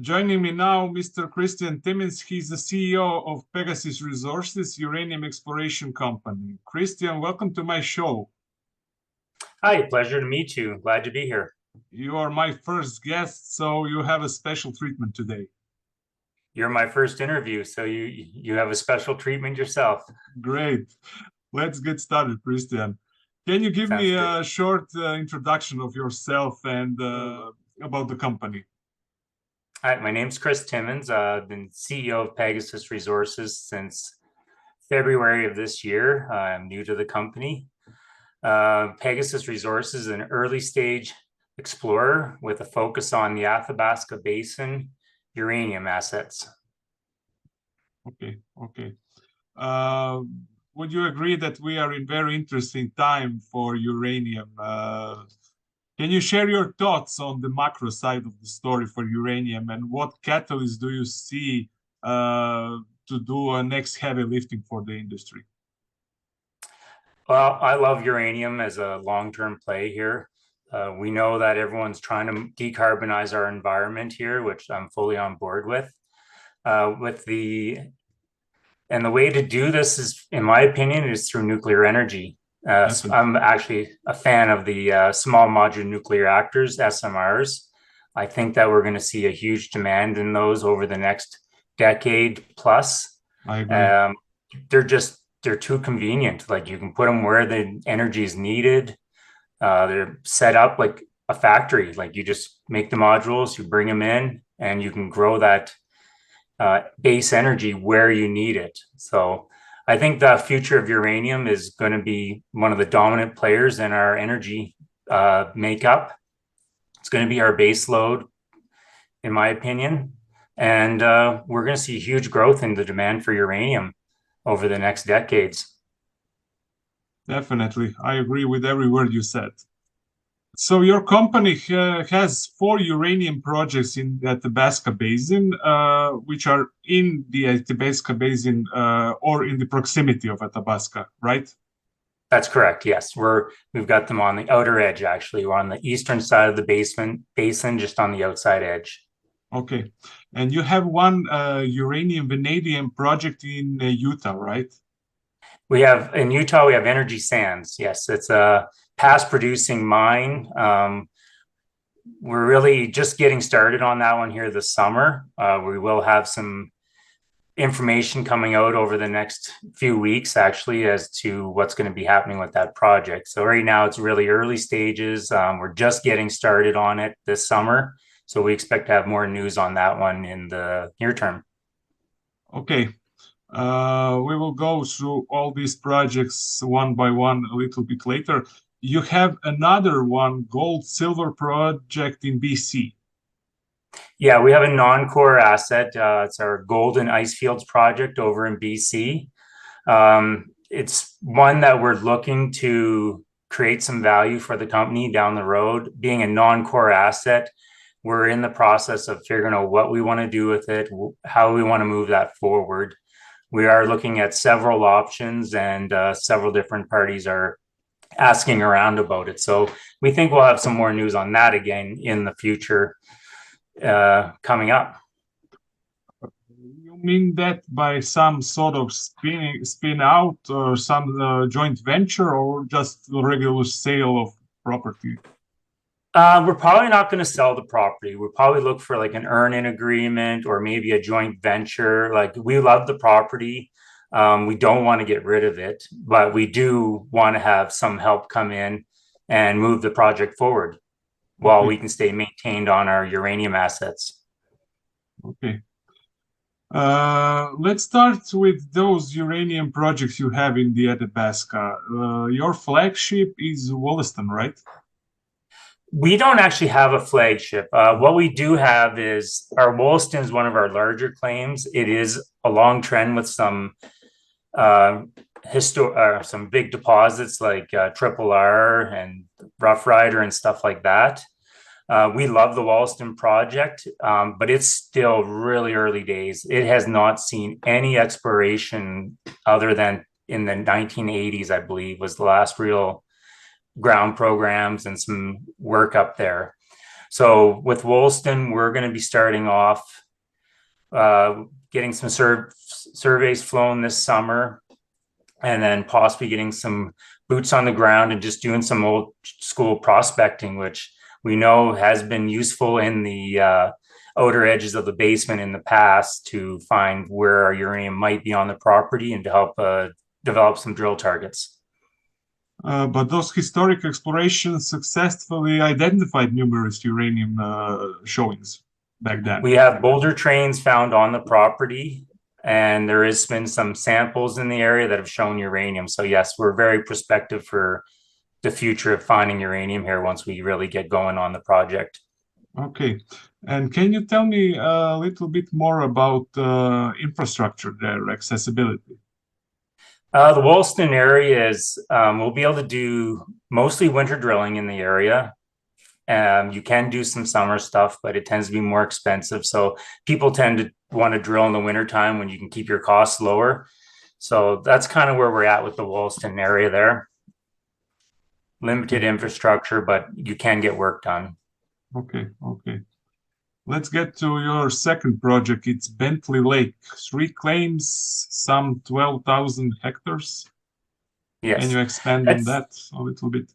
Joining me now, Mr. Christian Timmins. He's the CEO of Pegausus Resources, Uranium Exploration Company. Christian, welcome to my show. Hi, pleasure to meet you. Glad to be here. You are my first guest, so you have a special treatment today. You're my first interview, so you have a special treatment yourself. Great. Let's get started, Christian. Can you give me a short introduction of yourself and about the company? Hi, my name's Chris Timmins. I've been CEO of Pegausus Resources since February of this year. I'm new to the company. Pegasus Resources is an early stage explorer with a focus on the Athabasca Basin uranium assets. Okay. Would you agree that we are in very interesting time for uranium? Can you share your thoughts on the macro side of the story for uranium, and what catalysts do you see to do a next heavy lifting for the industry? Well, I love uranium as a long-term play here. We know that everyone's trying to decarbonize our environment here, which I'm fully on board with. And the way to do this is, in my opinion, is through nuclear energy. I'm actually a fan of the small modular nuclear reactors, SMRs. I think that we're going to see a huge demand in those over the next decade plus. I agree. They're too convenient. Like, you can put them where the energy is needed. They're set up like a factory. Like, you just make the modules, you bring them in, and you can grow that base energy where you need it. So I think the future of uranium is going to be one of the dominant players in our energy makeup. It's going to be our base load, in my opinion. And we're going to see huge growth in the demand for uranium over the next decades. Definitely. I agree with every word you said. So your company has 4 uranium projects in the Athabasca Basin, which are in the Athabasca Basin or in the proximity of Athabasca, right? That's correct. Yes, we've got them on the outer edge. Actually, we're on the eastern side of the basin, just on the outside edge. Okay, and you have one uranium vanadium project in Utah, right? In Utah, we have Energy Sands. Yes, it's a past producing mine. We're really just getting started on that one here this summer. We will have some information coming out over the next few weeks, actually, as to what's going to be happening with that project. So right now it's really early stages. We're just getting started on it this summer. So we expect to have more news on that one in the near term. Okay. We will go through all these projects one by one a little bit later. You have another one, gold silver project in BC. Yeah, we have a non-core asset. It's our Golden Ice Fields project over in BC. It's one that we're looking to create some value for the company down the road. Being a non-core asset, we're in the process of figuring out what we want to do with it, how we want to move that forward. We are looking at several options, and several different parties are asking around about it. So we think we'll have some more news on that again in the future coming up. You mean that by some sort of spin out or some joint venture, or just a regular sale of property? We're probably not going to sell the property. We'll probably look for like an earn-in agreement or maybe a joint venture. Like, we love the property. We don't want to get rid of it, but we do want to have some help come in and move the project forward while we can stay maintained on our uranium assets. Okay. Let's start with those uranium projects you have in the Athabasca. Your flagship is Wollaston, right? We don't actually have a flagship. What we do have is our Wollaston is one of our larger claims. It is a long trend with some some big deposits like Triple R and Rough Rider and stuff like that. We love the Wollaston project, but it's still really early days. It has not seen any exploration other than in the 1980s, I believe, was the last real ground programs and some work up there. So with Wolston, we're going to be starting off getting some surveys flown this summer, and then possibly getting some boots on the ground and just doing some old school prospecting, which we know has been useful in the outer edges of the basement in the past to find where our uranium might be on the property and to help develop some drill targets. But those historic explorations successfully identified numerous uranium showings back then. We have boulder trains found on the property, and there has been some samples in the area that have shown uranium. So yes, we're very prospective for the future of finding uranium here once we really get going on the project. Okay. And can you tell me a little bit more about infrastructure there, accessibility? The Wolston area is, we'll be able to do mostly winter drilling in the area. You can do some summer stuff, but it tends to be more expensive. So people tend to want to drill in the wintertime when you can keep your costs lower. So that's kind of where we're at with the Wolston area there. Limited infrastructure, but you can get work done. Okay, okay. Let's get to your second project. It's Bentley Lake. 3 claims, some 12,000 hectares. Yes. Can you expand on that a little bit?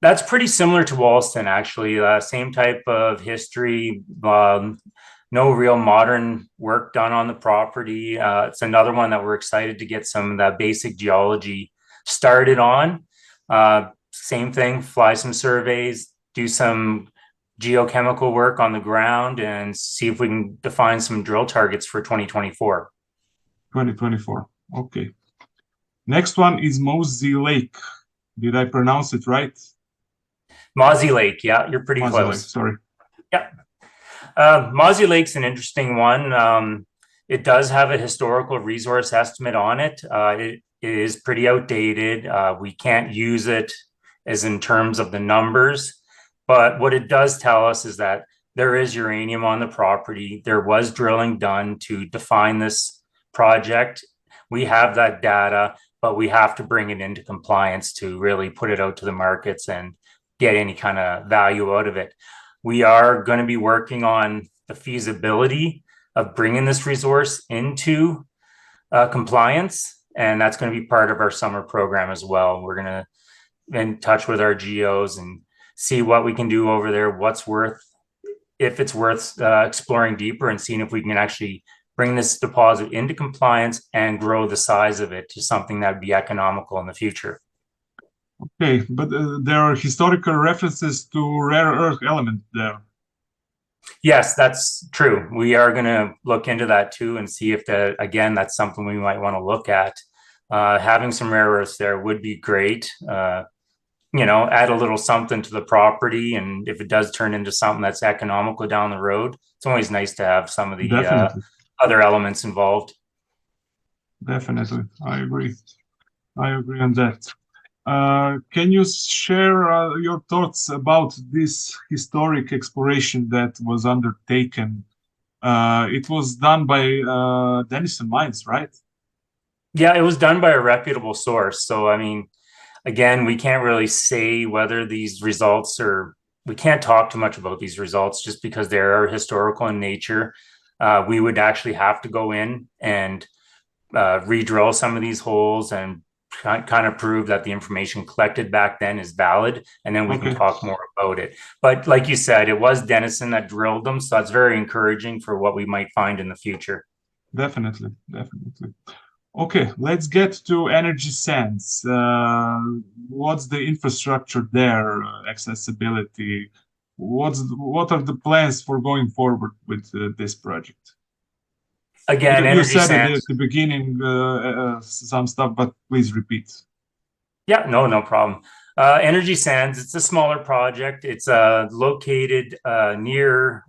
That's pretty similar to Wolston, actually. Same type of history. No real modern work done on the property. It's another one that we're excited to get some of that basic geology started on. Same thing, fly some surveys, do some geochemical work on the ground, and see if we can define some drill targets for 2024. 2024, okay. Next one is Mozzy Lake. Did I pronounce it right? Mozzy Lake, yeah, you're pretty close. Lake, sorry. Yeah. Mozzy Lake's an interesting one. It does have a historical resource estimate on it. It is pretty outdated. We can't use it as in terms of the numbers, but what it does tell us is that there is uranium on the property. There was drilling done to define this project. We have that data, but we have to bring it into compliance to really put it out to the markets and get any kind of value out of it. We are going to be working on the feasibility of bringing this resource into compliance, and that's going to be part of our summer program as well. We're going to be in touch with our geos and see what we can do over there, if it's worth exploring deeper and seeing if we can actually bring this deposit into compliance and grow the size of it to something that would be economical in the future. Okay, but there are historical references to rare earth element there. Yes, that's true. We are going to look into that too and see if again, that's something we might want to look at. Having some rare earths there would be great. Add a little something to the property, and if it does turn into something that's economical down the road, it's always nice to have some of the other elements involved. Definitely, I agree on that. Can you share your thoughts about this historic exploration that was undertaken? It was done by Denison Mines, right? Yeah, it was done by a reputable source. So, I mean, again, we can't really say whether these results we can't talk too much about these results just because they are historical in nature. We would actually have to go in and re-drill some of these holes and kind of prove that the information collected back then is valid, and then we can talk more about it. But like you said, it was Denison that drilled them, so that's very encouraging for what we might find in the future. Definitely. Okay, let's get to energy sands. What's the infrastructure there? Accessibility? What are the plans for going forward with this project? Again, you said it at the beginning, some stuff, but please repeat. Yeah, no problem. Energy Sands, it's a smaller project. It's located near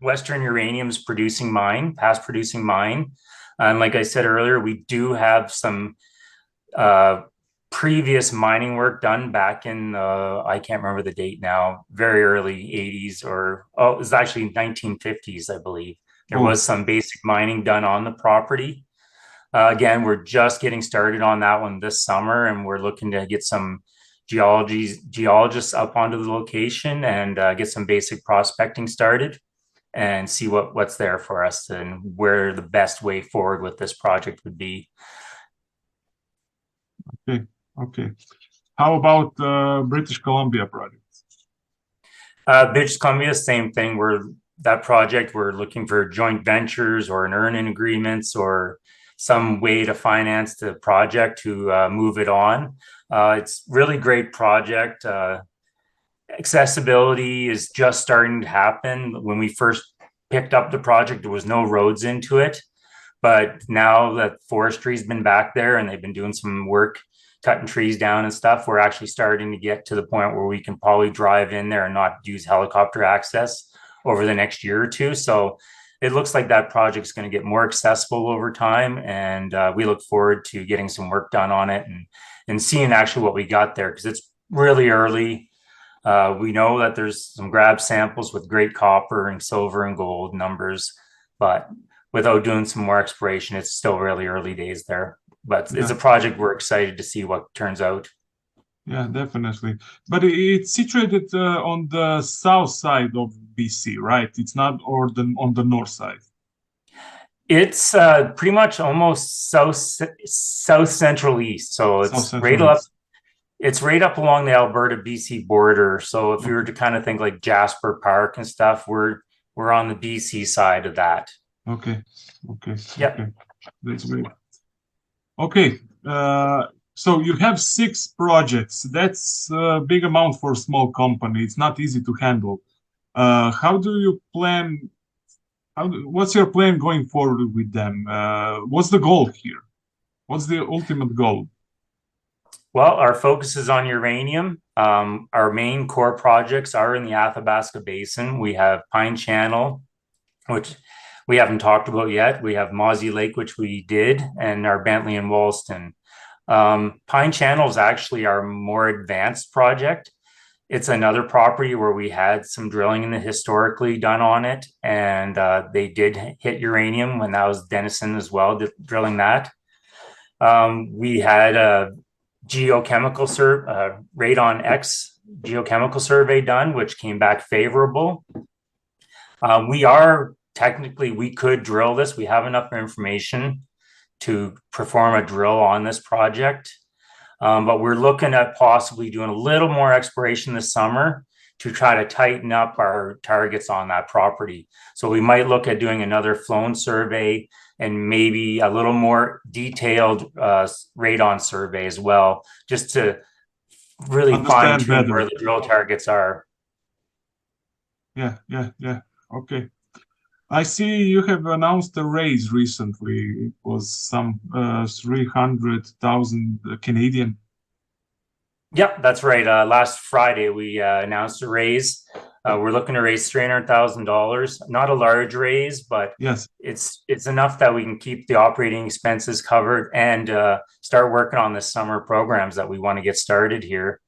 Western Uranium's past producing mine. And like I said earlier, we do have some previous mining work done back in I can't remember the date now, very early 80s it was actually 1950s, I believe. There was some basic mining done on the property. Again, we're just getting started on that one this summer, and we're looking to get some geologists up onto the location and get some basic prospecting started and see what's there for us and where the best way forward with this project would be. Okay. How about British Columbia project? British Columbia, same thing. We're looking for joint ventures or an earn-in agreements or some way to finance the project to move it on. It's really great project. Accessibility is just starting to happen. When we first picked up the project, there was no roads into it. But now that forestry's been back there and they've been doing some work cutting trees down and stuff, we're actually starting to get to the point where we can probably drive in there and not use helicopter access over the next year or two. So it looks like that project's going to get more accessible over time. And we look forward to getting some work done on it and seeing actually what we got there, because it's really early. We know that there's some grab samples with great copper and silver and gold numbers, but without doing some more exploration, it's still really early days there. But it's a project we're excited to see what turns out. Yeah, definitely. But it's situated on the south side of BC, right? It's not on the north side. It's pretty much almost south central east. So it's right up along the Alberta BC border. So if you were to kind of think like Jasper Park and stuff, we're on the BC side of that. Okay. Yeah. Okay. That's great. Okay. So you have 6 projects. That's a big amount for a small company. It's not easy to handle. How do you plan? What's your plan going forward with them? What's the goal here? What's the ultimate goal? Well, our focus is on uranium. Our main core projects are in the Athabasca Basin. We have Pine Channel, which we haven't talked about yet. We have Mozzy Lake, which we did, and our Bentley and Wollaston. Pine Channel is actually our more advanced project. It's another property where we had some drilling historically done on it, and they did hit uranium when that was Denison as well, drilling that. We had a geochemical radon X geochemical survey done, which came back favorable. We could drill this. We have enough information to perform a drill on this project. But we're looking at possibly doing a little more exploration this summer to try to tighten up our targets on that property. So we might look at doing another flown survey and maybe a little more detailed radon survey as well, just to really fine tune where the drill targets are. Yeah. Okay. I see you have announced a raise recently. It was some 300,000 Canadian. Yep, that's right. Last Friday, we announced a raise. We're looking to raise $300,000. Not a large raise, but yes, it's enough that we can keep the operating expenses covered and start working on the summer programs that we want to get started here.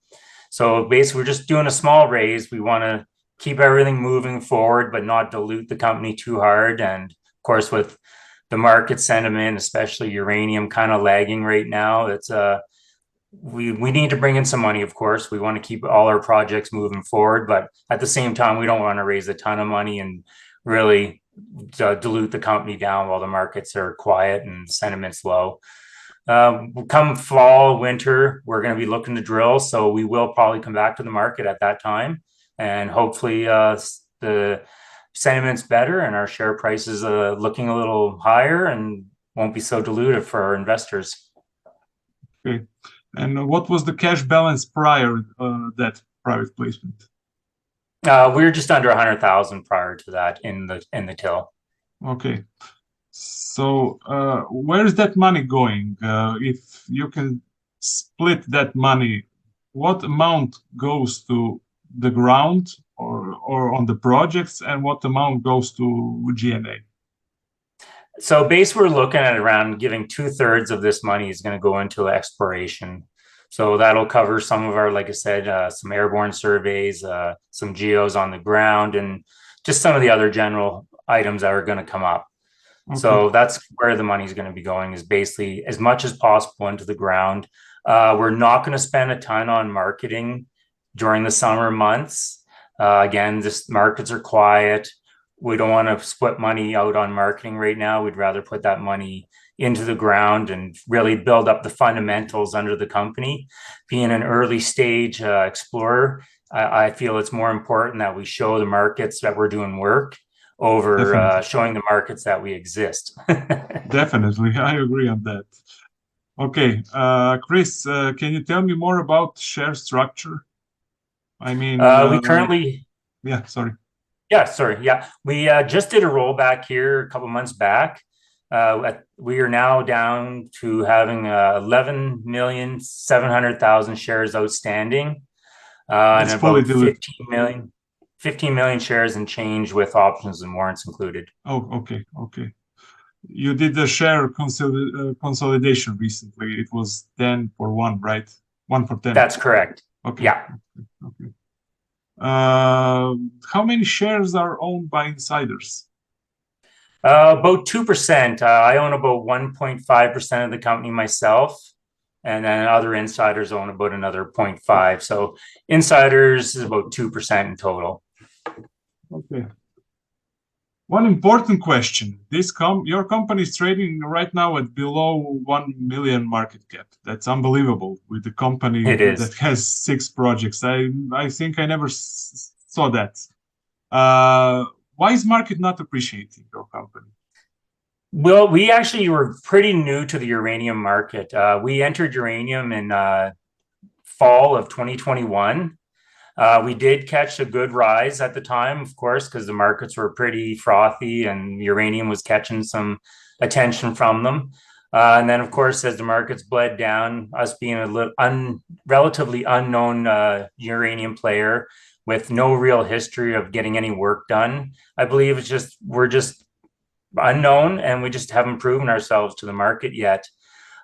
So basically, we're just doing a small raise. We want to keep everything moving forward, but not dilute the company too hard. And of course, with the market sentiment, especially uranium kind of lagging right now, it's we need to bring in some money. Of course, we want to keep all our projects moving forward, but at the same time, we don't want to raise a ton of money and really dilute the company down while the markets are quiet and sentiment's low. Come fall, winter, we're going to be looking to drill, so we will probably come back to the market at that time. And hopefully the sentiment's better and our share price is looking a little higher and won't be so dilutive for our investors. Okay. And what was the cash balance prior that private placement? We were just under 100,000 prior to that in the till. Okay. So where is that money going? If you can split that money, what amount goes to the ground or on the projects, and what amount goes to G&A? So we're looking at around giving 2/3 of this money is going to go into exploration. So that'll cover some of our, like I said, some airborne surveys, some geos on the ground, and just some of the other general items that are going to come up. Okay. So that's where the money is going to be going, is basically as much as possible into the ground. We're not going to spend a ton on marketing during the summer months. Again, this markets are quiet. We don't want to split money out on marketing right now. We'd rather put that money into the ground and really build up the fundamentals under the company. Being an early stage explorer, I feel it's more important that we show the markets that we're doing work over showing the markets that we exist. Definitely, I agree on that. Okay, Chris, can you tell me more about share structure? I mean, we currently, yeah, sorry. Yeah, sorry. Yeah, we just did a rollback here a couple months back. We are now down to having 11,700,000 shares outstanding, and about 15 million shares and change with options and warrants included. Oh, okay, okay. You did the share consolidation recently. It was 10 for 1, right? 1 for 10. That's correct. Okay. Yeah. Okay. How many shares are owned by insiders? About 2%. I own about 1.5% of the company myself, and then other insiders own about another 0.5. So insiders is about 2% in total. Okay. One important question. Your company is trading right now at below 1 million market cap. That's unbelievable with the company that has 6 projects. I think I never saw that. Why is market not appreciating your company? Well, we actually were pretty new to the uranium market. We entered uranium in fall of 2021. We did catch a good rise at the time, of course, because the markets were pretty frothy and uranium was catching some attention from them. And then, of course, as the markets bled down, us being a relatively unknown uranium player with no real history of getting any work done, I believe we're just unknown and we just haven't proven ourselves to the market yet.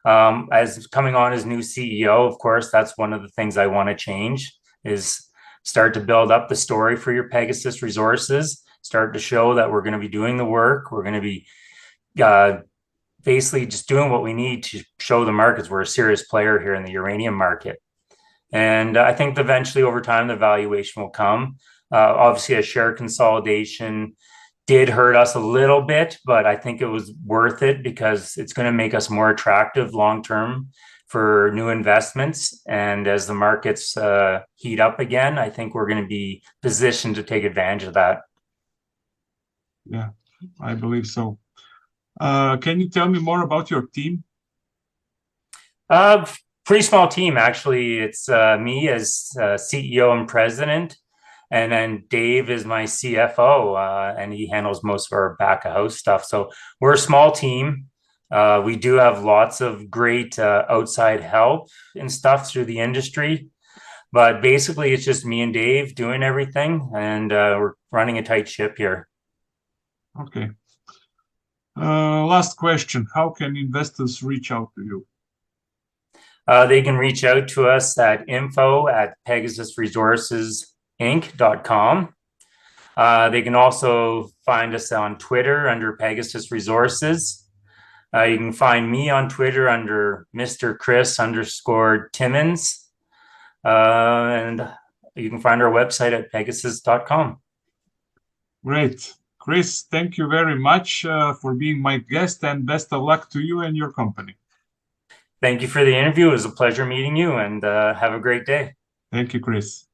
As coming on as new CEO, of course, that's one of the things I want to change is start to build up the story for your Pegausus Resources, start to show that we're going to be doing the work. We're going to be basically just doing what we need to show the markets we're a serious player here in the uranium market. And I think eventually over time, the valuation will come. Obviously, a share consolidation did hurt us a little bit, but I think it was worth it because it's going to make us more attractive long-term for new investments. And as the markets heat up again, I think we're going to be positioned to take advantage of that. Yeah, I believe so. Can you tell me more about your team? Pretty small team, actually. It's me as CEO and president, and then Dave is my CFO, and he handles most of our back of house stuff. So we're a small team. We do have lots of great outside help and stuff through the industry, but basically it's just me and Dave doing everything, and we're running a tight ship here. Okay. Last question. How can investors reach out to you? They can reach out to us at info@PegaususResourcesinc.com. They can also find us on Twitter under Pegasus Resources. You can find me on Twitter under Mr. Chris_Timmins. And you can find our website at Pegasus.com. Great. Chris, thank you very much for being my guest, and best of luck to you and your company. Thank you for the interview. It was a pleasure meeting you, and have a great day. Thank you, Chris.